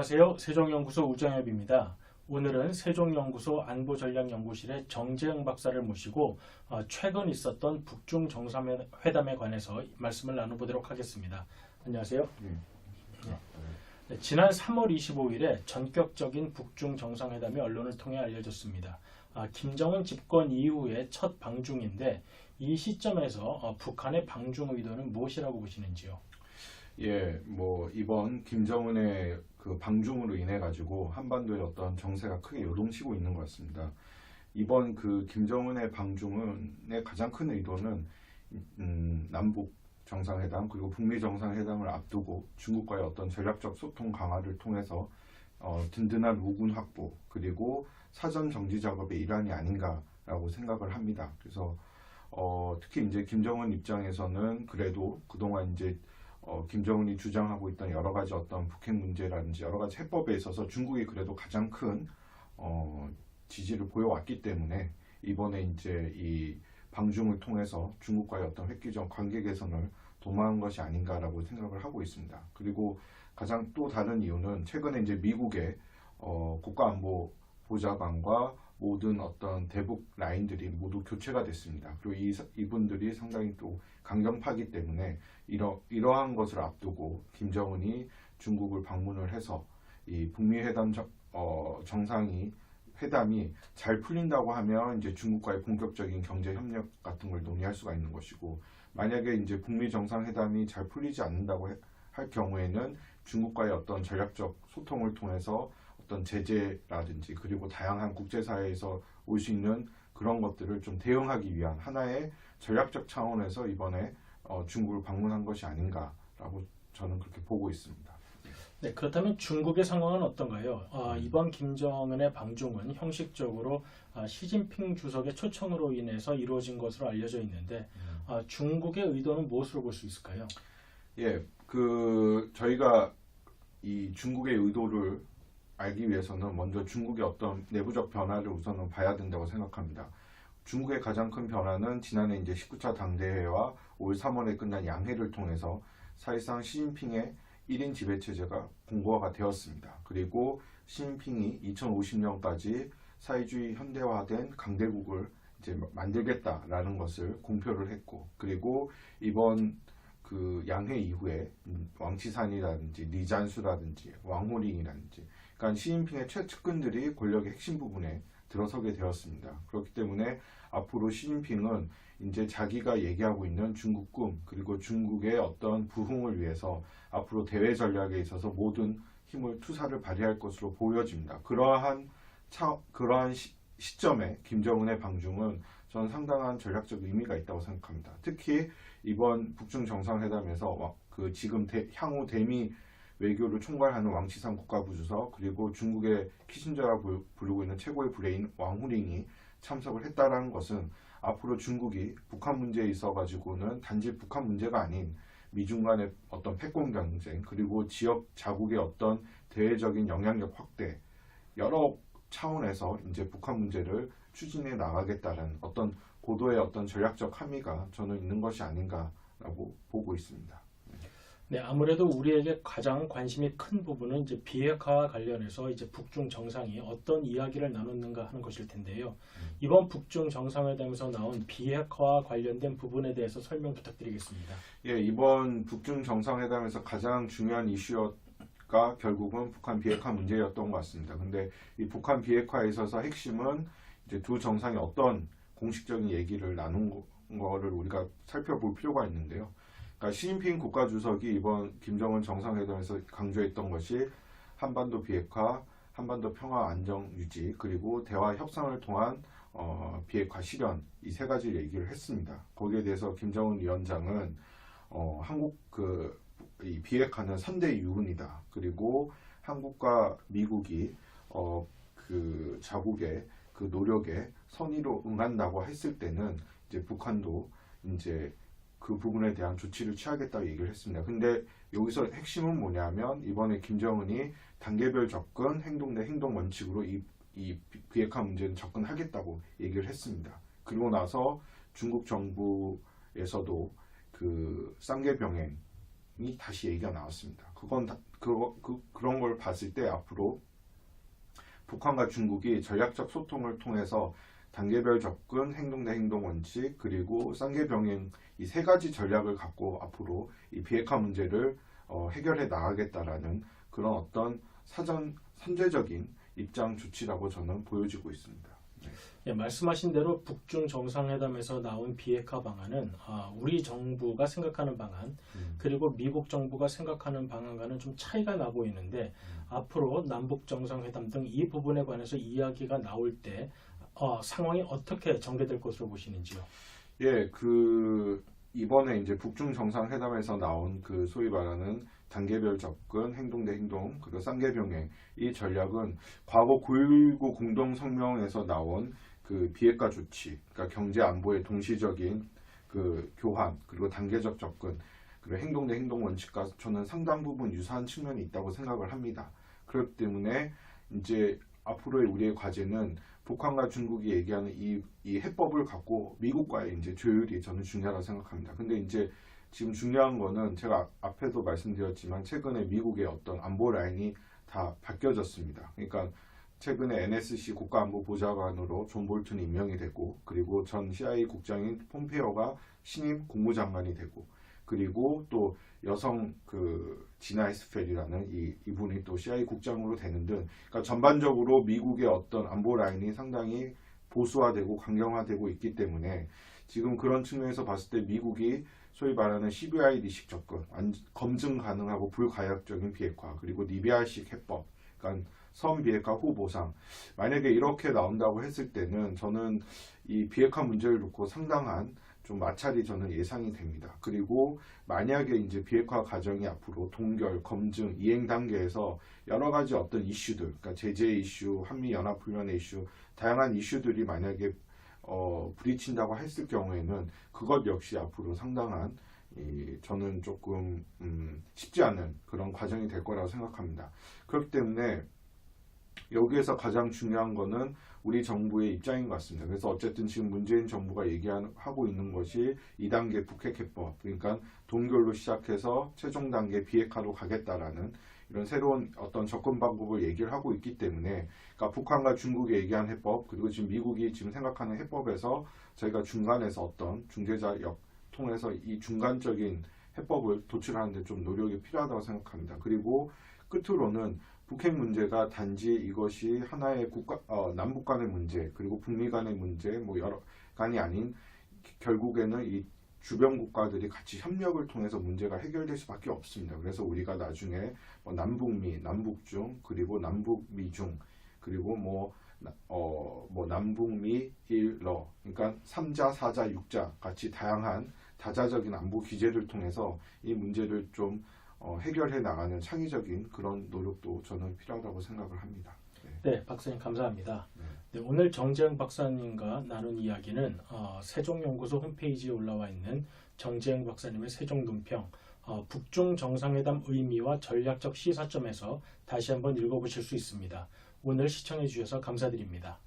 안녕하세요. 세종연구소 우정엽입니다. 오늘은 세종연구소 안보전략연구실의 정재영 박사를 모시고 최근 있었던 북중 정상회담에 관해서 말씀을 나눠보도록 하겠습니다. 안녕하세요. 네, 지난 3월 25일에 전격적인 북중 정상회담이 언론을 통해 알려졌습니다. 김정은 집권 이후의 첫 방중인데 이 시점에서 북한의 방중 의도는 무엇이라고 보시는지요? 이번 김정은의 그 방중으로 인해 가지고 한반도의 어떤 정세가 크게 요동치고 있는 것 같습니다. 이번 그 김정은의 방중의 가장 큰 의도는 남북 정상회담 그리고 북미 정상회담을 앞두고 중국과의 어떤 전략적 소통 강화를 통해서 든든한 우군 확보 그리고 사전 정지 작업의 일환이 아닌가라고 생각을 합니다. 그래서 특히 이제 김정은 입장에서는 그래도 그동안 이제 김정은이 주장하고 있던 여러 가지 어떤 북핵 문제라든지 여러 가지 해법에 있어서 중국이 그래도 가장 큰 지지를 보여왔기 때문에 이번에 이제 이 방중을 통해서 중국과의 어떤 획기적 관계 개선을 도모한 것이 아닌가라고 생각을 하고 있습니다. 그리고 가장 또 다른 이유는 최근에 이제 미국의 국가안보 보좌관과 모든 어떤 대북 라인들이 모두 교체가 됐습니다. 그리고 이분들이 상당히 또 강경파이기 때문에 이러한 것을 앞두고 김정은이 중국을 방문을 해서 이 북미 회담 회담이 잘 풀린다고 하면 이제 중국과의 본격적인 경제 협력 같은 걸 논의할 수가 있는 것이고, 만약에 이제 북미 정상회담이 잘 풀리지 않는다고 할 경우에는 중국과의 어떤 전략적 소통을 통해서 어떤 제재라든지 그리고 다양한 국제사회에서 올 수 있는 그런 것들을 좀 대응하기 위한 하나의 전략적 차원에서 이번에 중국을 방문한 것이 아닌가라고 저는 그렇게 보고 있습니다. 네, 그렇다면 중국의 상황은 어떤가요? 이번 김정은의 방중은 형식적으로 시진핑 주석의 초청으로 인해서 이루어진 것으로 알려져 있는데 중국의 의도는 무엇으로 볼 수 있을까요? 저희가 이 중국의 의도를 알기 위해서는 먼저 중국의 어떤 내부적 변화를 우선은 봐야 된다고 생각합니다. 중국의 가장 큰 변화는 지난해 이제 19차 당대회와 올 3월에 끝난 양회를 통해서 사실상 시진핑의 1인 지배체제가 공고화가 되었습니다. 그리고 시진핑이 2050년까지 사회주의 현대화된 강대국을 이제 만들겠다라는 것을 공표를 했고, 그리고 이번 그 양회 이후에 왕岐산이라든지 리잔수라든지 왕호링이라든지 그러니까 시진핑의 최측근들이 권력의 핵심 부분에 들어서게 되었습니다. 그렇기 때문에 앞으로 시진핑은 이제 자기가 얘기하고 있는 중국 꿈 그리고 중국의 어떤 부흥을 위해서 앞으로 대외 전략에 있어서 모든 힘을 투사를 발휘할 것으로 보여집니다. 그러한 시점에 김정은의 방중은 저는 상당한 전략적 의미가 있다고 생각합니다. 특히 이번 북중 정상회담에서 지금 향후 대미 외교를 총괄하는 왕岐산 국가부주석 그리고 중국의 키신저라 부르고 있는 최고의 브레인 왕후링이 참석을 했다라는 것은 앞으로 중국이 북한 문제에 있어 가지고는 단지 북한 문제가 아닌 미중 간의 어떤 패권 경쟁 그리고 지역 자국의 어떤 대외적인 영향력 확대 여러 차원에서 이제 북한 문제를 추진해 나가겠다는 어떤 고도의 어떤 전략적 함의가 저는 있는 것이 아닌가라고 보고 있습니다. 네, 아무래도 우리에게 가장 관심이 큰 부분은 이제 비핵화와 관련해서 이제 북중 정상이 어떤 이야기를 나눴는가 하는 것일 텐데요. 이번 북중 정상회담에서 나온 비핵화와 관련된 부분에 대해서 설명 부탁드리겠습니다. 이번 북중 정상회담에서 가장 중요한 이슈가 결국은 북한 비핵화 문제였던 것 같습니다. 근데 이 북한 비핵화에 있어서 핵심은 이제 두 정상이 어떤 공식적인 얘기를 나눈 거를 우리가 살펴볼 필요가 있는데요. 그러니까 시진핑 국가주석이 이번 김정은 정상회담에서 강조했던 것이 한반도 비핵화, 한반도 평화 안정 유지, 그리고 대화 협상을 통한 비핵화 실현 이 세 가지 얘기를 했습니다. 거기에 대해서 김정은 위원장은 이 비핵화는 선대 유훈이다. 그리고 한국과 미국이 그 자국의 그 노력에 선의로 응한다고 했을 때는 이제 북한도 이제 그 부분에 대한 조치를 취하겠다고 얘기를 했습니다. 근데 여기서 핵심은 뭐냐면 이번에 김정은이 단계별 접근, 행동 대 행동 원칙으로 이 비핵화 문제는 접근하겠다고 얘기를 했습니다. 그리고 나서 중국 정부에서도 그 쌍계병행이 다시 얘기가 나왔습니다. 그런 걸 봤을 때 앞으로 북한과 중국이 전략적 소통을 통해서 단계별 접근, 행동 대 행동 원칙, 그리고 쌍계 병행 이 세 가지 전략을 갖고 앞으로 이 비핵화 문제를 해결해 나가겠다라는 그런 어떤 선제적인 입장 조치라고 저는 보여지고 있습니다. 네. 예, 말씀하신 대로 북중 정상회담에서 나온 비핵화 방안은 우리 정부가 생각하는 방안 그리고 미국 정부가 생각하는 방안과는 좀 차이가 나 보이는데 앞으로 남북 정상회담 등 이 부분에 관해서 이야기가 나올 때 상황이 어떻게 전개될 것으로 보시는지요? 예, 이번에 이제 북중 정상회담에서 나온 그 소위 말하는 단계별 접근, 행동 대 행동, 그리고 쌍계 병행 이 전략은 과거 9.19 공동성명에서 나온 그 비핵화 조치, 그러니까 경제 안보의 동시적인 그 교환, 그리고 단계적 접근, 그리고 행동 대 행동 원칙과 저는 상당 부분 유사한 측면이 있다고 생각을 합니다. 그렇기 때문에 이제 앞으로의 우리의 과제는 북한과 중국이 얘기하는 이 해법을 갖고 미국과의 이제 조율이 저는 중요하다고 생각합니다. 근데 이제 지금 중요한 거는 제가 앞에도 말씀드렸지만 최근에 미국의 어떤 안보 라인이 다 바뀌어졌습니다. 그러니까 최근에 NSC 국가안보보좌관으로 존 볼튼이 임명이 되고, 그리고 전 CIA 국장인 폼페오가 신임 국무장관이 되고, 그리고 또 여성 지나 에스펠이라는 이분이 또 CIA 국장으로 되는 등, 그러니까 전반적으로 미국의 어떤 안보 라인이 상당히 보수화되고 강경화되고 있기 때문에 지금 그런 측면에서 봤을 때 미국이 소위 말하는 CBID식 접근, 검증 가능하고 불가역적인 비핵화, 그리고 리비아식 해법, 그러니까 선 비핵화 후 보상, 만약에 이렇게 나온다고 했을 때는 저는 이 비핵화 문제를 놓고 상당한 좀 마찰이 저는 예상이 됩니다. 그리고 만약에 이제 비핵화 과정이 앞으로 동결, 검증, 이행 단계에서 여러 가지 어떤 이슈들, 그러니까 제재 이슈, 한미 연합훈련의 이슈, 다양한 이슈들이 만약에 부딪힌다고 했을 경우에는 그것 역시 앞으로 상당한 저는 조금 쉽지 않은 그런 과정이 될 거라고 생각합니다. 그렇기 때문에 여기에서 가장 중요한 거는 우리 정부의 입장인 것 같습니다. 그래서 어쨌든 지금 문재인 정부가 얘기하고 있는 것이 2단계 북핵해법, 그러니까 동결로 시작해서 최종 단계 비핵화로 가겠다라는 이런 새로운 어떤 접근 방법을 얘기를 하고 있기 때문에, 그러니까 북한과 중국이 얘기한 해법, 그리고 지금 미국이 지금 생각하는 해법에서 저희가 중간에서 어떤 중재자 통해서 이 중간적인 해법을 도출하는 데 좀 노력이 필요하다고 생각합니다. 그리고 끝으로는 북핵 문제가 단지 이것이 하나의 남북 간의 문제, 그리고 북미 간의 문제, 뭐 여러 간이 아닌, 결국에는 이 주변 국가들이 같이 협력을 통해서 문제가 해결될 수밖에 없습니다. 그래서 우리가 나중에 남북미, 남북중, 그리고 남북미중, 그리고 남북미 일러, 그러니까 3자, 4자, 6자 같이 다양한 다자적인 안보 기제를 통해서 이 문제를 좀 해결해 나가는 창의적인 그런 노력도 저는 필요하다고 생각을 합니다. 네, 박사님 감사합니다. 네. 네, 오늘 정재영 박사님과 나눈 이야기는 세종연구소 홈페이지에 올라와 있는 정재영 박사님의 세종논평, 북중 정상회담 의미와 전략적 시사점에서 다시 한번 읽어보실 수 있습니다. 오늘 시청해 주셔서 감사드립니다.